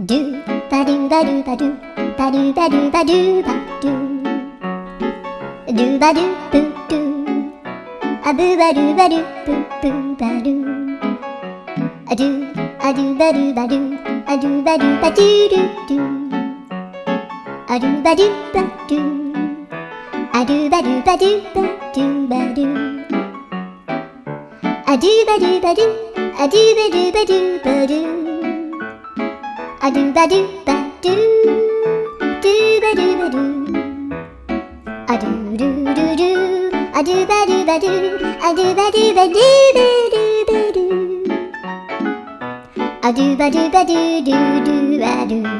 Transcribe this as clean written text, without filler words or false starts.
ドゥバドゥバドゥバドゥバドゥバドゥバドゥバドゥドゥバドゥブドゥアブバドゥバドゥブブバドゥアドゥアドゥバドゥバドゥアドゥバドゥバドゥドゥドゥアドゥバドゥバドゥアドゥバドゥバドゥバドゥバドゥアドゥバドゥバドゥアドゥバドゥバドゥバドゥアドゥバドゥバドゥドゥバドゥバドゥアドゥルルルアドゥバドゥバドゥアドゥバドゥバドゥバドゥバドゥアドゥバドゥバドゥドゥドゥバドゥ